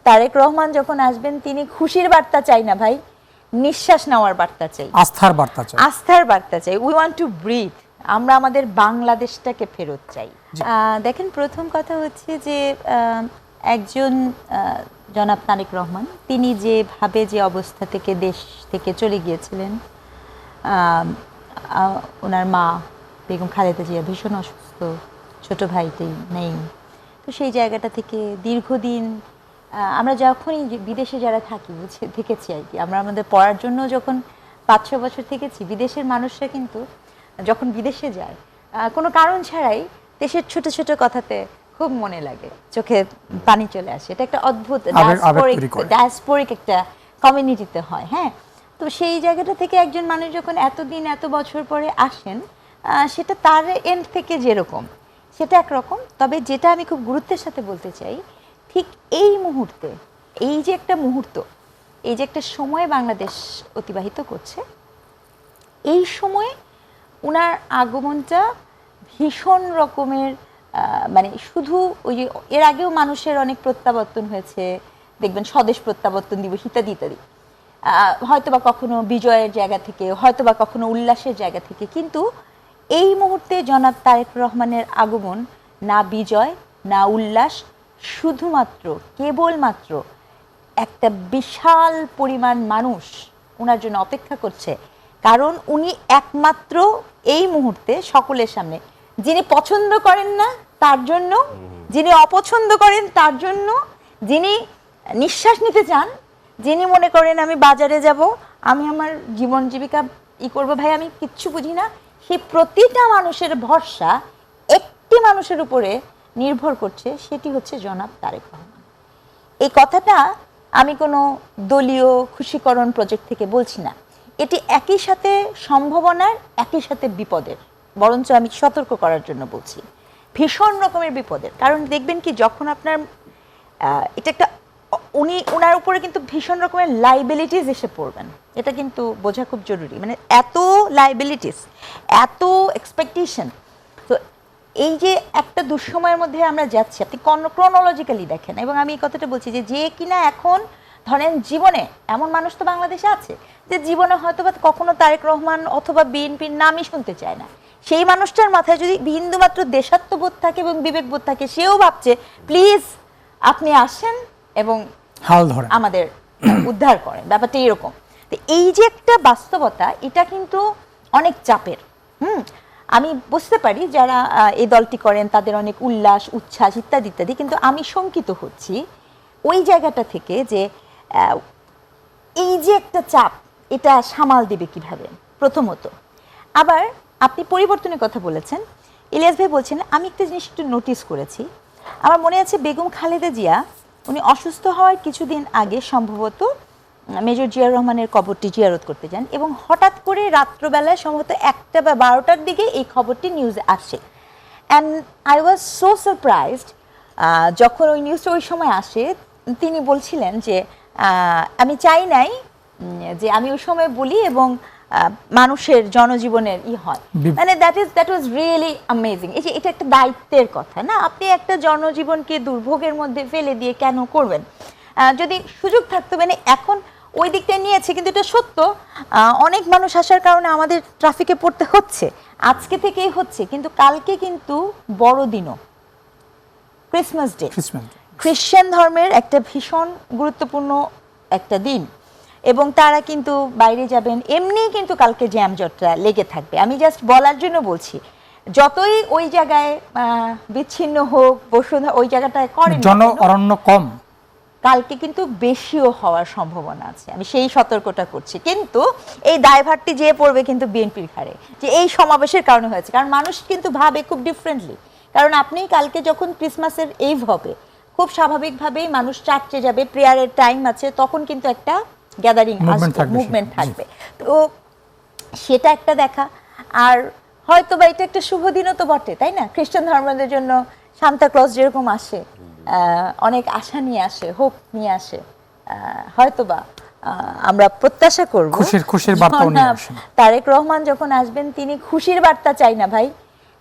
তারেক রহমান যখন আসবেন তিনি খুশির বার্তা চাই না ভাই, নিঃশ্বাস নেওয়ার বার্তা চাই, আস্থার বার্তা চাই, আস্থার বার্তা চাই। We want to breathe. আমরা আমাদের বাংলাদেশটাকে ফেরত চাই। দেখেন, প্রথম কথা হচ্ছে যে একজন জনাব তারেক রহমান তিনি যেভাবে যে অবস্থা থেকে দেশ থেকে চলে গিয়েছিলেন, ওনার মা বেগম খালেদা জিয়া ভীষণ অসুস্থ, ছোট ভাইটি নেই, তো সেই জায়গাটা থেকে দীর্ঘদিন আমরা যখনই বিদেশে যারা থাকি থেকেছি আর কি, আমরা আমাদের পড়ার জন্য যখন 5-6 বছর থেকেছি, বিদেশের মানুষরা কিন্তু যখন বিদেশে যায় কোনো কারণ ছাড়াই দেশের ছোট ছোট কথাতে খুব মনে লাগে, চোখে পানি চলে আসে। এটা একটা অদ্ভুত ডায়াসপোরিক একটা কমিউনিটিতে হয়। হ্যাঁ, তো সেই জায়গাটা থেকে একজন মানুষ যখন এতদিন এত বছর পরে আসেন, সেটা তার এন্ড থেকে যেরকম সেটা একরকম। তবে যেটা আমি খুব গুরুত্বের সাথে বলতে চাই, ঠিক এই মুহূর্তে, এই যে একটা মুহূর্ত, এই যে একটা সময় বাংলাদেশ অতিবাহিত করছে, এই সময়ে ওনার আগমনটা ভীষণ রকমের মানে শুধু ওই যে এর আগেও মানুষের অনেক প্রত্যাবর্তন হয়েছে, দেখবেন স্বদেশ প্রত্যাবর্তন দিবস ইত্যাদি ইত্যাদি, হয়তোবা কখনো বিজয়ের জায়গা থেকে, হয়তোবা কখনো উল্লাসের জায়গা থেকে, কিন্তু এই মুহূর্তে জনাব তারেক রহমানের আগমন না বিজয় না উল্লাস, শুধুমাত্র কেবলমাত্র একটা বিশাল পরিমাণ মানুষ ওনার জন্য অপেক্ষা করছে। কারণ উনি একমাত্র এই মুহূর্তে সকলের সামনে, যিনি পছন্দ করেন না তার জন্য, যিনি অপছন্দ করেন তার জন্য, যিনি নিঃশ্বাস নিতে চান, যিনি মনে করেন আমি বাজারে যাব, আমি আমার জীবন জীবিকা করবো, ভাই আমি কিচ্ছু বুঝি না, সেই প্রতিটা মানুষের ভরসা একটি মানুষের উপরে নির্ভর করছে, সেটি হচ্ছে জনাব তারেক রহমান। এই কথাটা আমি কোনো দলীয় খুশিকরণ প্রজেক্ট থেকে বলছি না, এটি একই সাথে সম্ভাবনার, একই সাথে বিপদের, বরঞ্চ আমি সতর্ক করার জন্য বলছি, ভীষণ রকমের বিপদের। কারণ দেখবেন কি, যখন আপনার এটা একটা ওনার উপরে কিন্তু ভীষণ রকমের লাইবিলিটিস এসে পড়বেন, এটা কিন্তু বোঝা খুব জরুরি। মানে এত লাইবিলিটিস, এত এক্সপেকটেশন, তো এই যে একটা দুঃসময়ের মধ্যে আমরা যাচ্ছি, আপনি ক্রোনোলজিক্যালি দেখেন, এবং আমি এই কথাটা বলছি যে কিনা এখন ধরেন জীবনে এমন মানুষ তো বাংলাদেশে আছে যে জীবনে হয়তো বা কখনো তারেক রহমান অথবা বিএনপির নামই শুনতে চায় না, সেই মানুষটার মাথায় যদি বিন্দুমাত্র দেশাত্মবোধ থাকে এবং বিবেকবোধ থাকে, সেও ভাবছে প্লিজ আপনি আসেন এবং হাল ধরেন, আমাদের উদ্ধার করেন, ব্যাপারটা এরকম। তো এই যে একটা বাস্তবতা, এটা কিন্তু অনেক চাপের। আমি বুঝতে পারি যারা এই দলটি করেন তাদের অনেক উল্লাস উচ্ছ্বাস ইত্যাদি ইত্যাদি, কিন্তু আমি শঙ্কিত হচ্ছি ওই জায়গাটা থেকে যে এই যে একটা চাপ, এটা সামাল দেবে কিভাবে প্রথমত। আবার আপনি পরিবর্তনের কথা বলেছেন, ইলিয়াস ভাই বলছেন, আমি একটা জিনিস একটু নোটিস করেছি, আমার মনে আছে বেগম খালেদা জিয়া উনি অসুস্থ হওয়ার কিছুদিন আগে সম্ভবত মেজর জিয়াউর রহমানের কবরটি জিয়ারত করতে যান, এবং হঠাৎ করে রাত্রবেলায় সম্ভবত 1টা বা 12টার দিকে এই খবরটি নিউজে আসে। And I was so surprised যখন ওই নিউজটা ওই সময় আসে। তিনি বলছিলেন যে আমি চাই নাই যে আমি ওই সময় বলি এবং মানুষের জনজীবনের হয়, মানে দ্যাট ওয়াজ রিয়েলি অ্যামেজিং। এই যে এটা একটা দায়িত্বের কথা না, আপনি একটা জনজীবনকে দুর্ভোগের মধ্যে ফেলে দিয়ে কেন করবেন? যদি সুযোগ থাকতো, মানে এখন ওই দিকটা নিয়েছে, কিন্তু এটা সত্য, অনেক মানুষ আসার কারণে আমাদের ট্রাফিকে পড়তে হচ্ছে, আজকে থেকেই হচ্ছে, কিন্তু কালকে কিন্তু বড়দিনও, ক্রিসমাস ডে, খ্রিশ্চান ধর্মের একটা ভীষণ গুরুত্বপূর্ণ একটা দিন, এবং তারা কিন্তু বাইরে যাবেন, এমনি কিন্তু কালকে জ্যামজটটা লেগে থাকবে। আমি জাস্ট বলার জন্য বলছি, যতই ওই জায়গায় বিচ্ছিন্ন হোক বসুন্ধরা ওই জায়গাটায় করেন, জন অরণ্য কম, কালকে কিন্তু বেশিও হওয়ার সম্ভাবনা আছে, আমি সেই সতর্কতা করছি। কিন্তু এই দায়ভারটি যে পড়বে কিন্তু বিএনপির ঘাড়ে, যে এই সমাবেশের কারণে হয়েছে, কারণ মানুষ কিন্তু ভাবে খুব ডিফারেন্টলি। কারণ আপনি কালকে যখন ক্রিসমাসের এই হবে, খুব স্বাভাবিকভাবেই মানুষ চার্চে যাবে, প্রেয়ারের টাইম আছে, তখন কিন্তু একটা গ্যাদারিং মুভমেন্ট থাকবে, তো সেটা একটা দেখা। আর হয়তো বা এটা একটা শুভ দিনও তো বটে, তাই না? খ্রিস্টান ধর্মদের জন্য সান্তা ক্লজ যেরকম আসে, অনেক আশা নিয়ে আসে, হোপ নিয়ে আসে, হয়তোবা আমরা প্রত্যাশা করব খুশির বার্তা নিয়ে আসেন। তারেক রহমান যখন আসবেন তিনি খুশির বার্তা চাই না ভাই,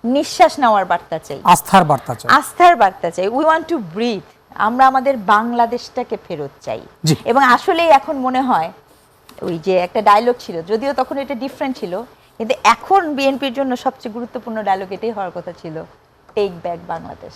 নিঃশ্বাস নেওয়ার বার্তা চাই, আস্থার বার্তা চাই, আস্থার বার্তা চাই। We want to breathe. আমরা আমাদের বাংলাদেশটাকে ফেরত চাই। জি। এবং আসলেই এখন মনে হয় ওই যে একটা ডায়লগ ছিল, যদিও তখন এটা ডিফারেন্ট ছিল, কিন্তু এখন বিএনপির জন্য সবচেয়ে গুরুত্বপূর্ণ ডায়লগ এটাই হওয়ার কথা ছিল, টেক ব্যাক বাংলাদেশ।